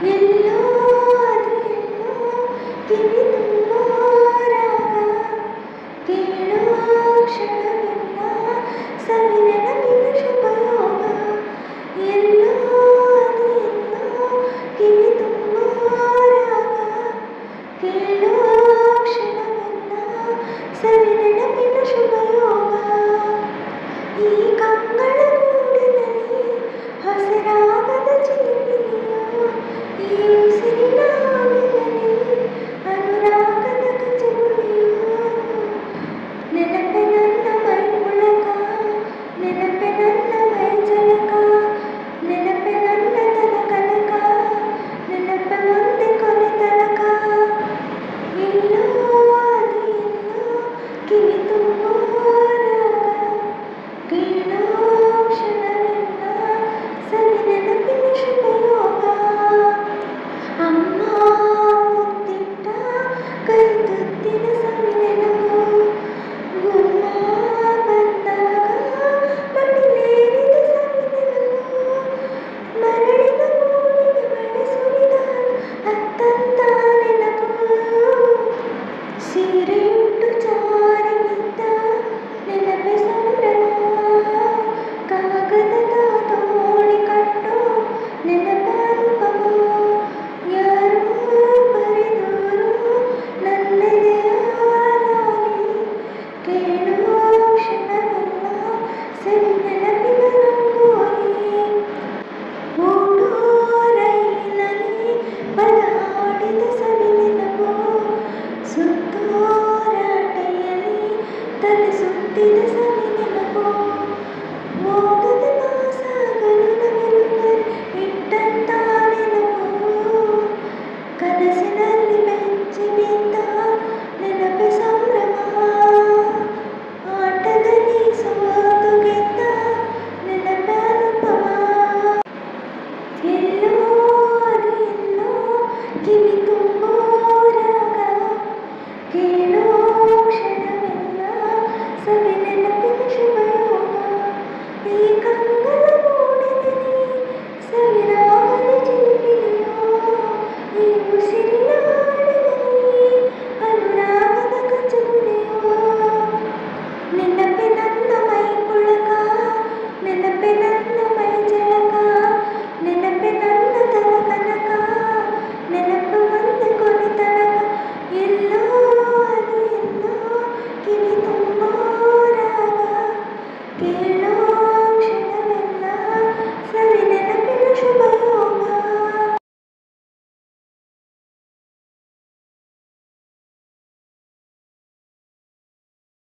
ಎಲ್ಲೋ ಅದು ಎಲ್ಲೋ ಕಿವಿ ತುಂಬೋ ರಾಗ ಕೇಳೋ ಕ್ಷಣವೆಲ್ಲ ಸವಿ ನೆನಪಿನ ಶುಭಯೋಗ. ಎಲ್ಲೋ ಅದು ಎಲ್ಲೋ ಕಿವಿ ತುಂಬೋ ರಾಗ ಕೇಳೋ ಕ್ಷಣವೆಲ್ಲ ಸವಿ ನೆನಪಿನ ಶುಭಯೋಗ. ಈ ಕಂಗಳ ಗೂಡಿನಲ್ಲಿ ಹಸಿರಾಗದ ಚಿಲಿಪಿಲಿಯೋ ಈ ಉಸಿರಿನ ಹಾಡಿನಲ್ಲಿ ಅನುರಾಗದ ಕಚಗುಳಿಯೋ. ನೆನಪೆ ನನ್ನ ಮೈ ಪುಳಕ, ನೆನಪೆ ನನ್ನ ಮೈ ಜಳಕ, ನೆನಪೆ ನನ್ನ ತನ ಕನಕ, ನೆನಪೆ ಒಂದೇ ಕೊನೆ ತನಕ. ಎಲ್ಲೋ ಅದು ಎಲ್ಲೋ ಕಿವಿ ತುಂಬೋ ರಾಗ ಕೇಳೋ ಕ್ಷಣವೆಲ್ಲ ಸವಿ ನೆನಪಿನ ಶುಭಯೋಗ. ಅಮ್ಮ ಮುತ್ತಿಟ್ಟ ಕೈ ತುತ್ತಿನ ಸವಿ ನೆನಪು ಗುಮ್ಮ ಬಂದಾಗ ಮಡಿಲೇರಿದ ಸವಿ ನೆನಪು. ಮರಳಿನ ಗೂಡಿಗೆ ಮಳೆ ಸುರಿದಾಗ ಅತ್ತಂತ ನೆನಪು. ಸೀರೆಯುಟ್ಟು ಜಾರಿ ಬಿದ್ದ ನೆನಪೆ ಸಂಭ್ರಮ. ಕಾಗದದ ದೋಣಿ ಕಟ್ಟೋ ನೆನಪ ಅನುಪಮ. ಯಾರೋ ಬರೆದೋರು ನನ್ನೆದೆಯ ಲಾಲಿ ಕೇಳೋ ಕ್ಷಣವೆಲ್ಲ ಸವಿ ನೆನಪಿನ ರಂಗೋಲಿ. ಓಡೋ ರೈಲಿನಲ್ಲಿ ಪದ ಹಾಡಿದ ಸವಿ ನೆನಪು. ಸುತ್ತೋ ರಾಟೆಯಲ್ಲಿ ತಲೆ ಸುತ್ತಿದ ಸವಿ ನೆನಪು. ಮೋಗದ ಸಾಗಲು ನವಿಲುಗರಿ ಇಟ್ಟಂತ ನೆನಪು. ಕನಸಿನಲ್ಲಿ ಬೆಚ್ಚಿ ಬಿದ್ದ ನೆನಪೆ ಸಂಭ್ರಮ. ಆಟದಲ್ಲಿ ಸೋತು ಗೆದ್ದ ನೆನಪೆ ಅನುಪಮ. ಎಲ್ಲೋ ಅದು ಎಲ್ಲೋ ಕಿವಿ ತುಂಬ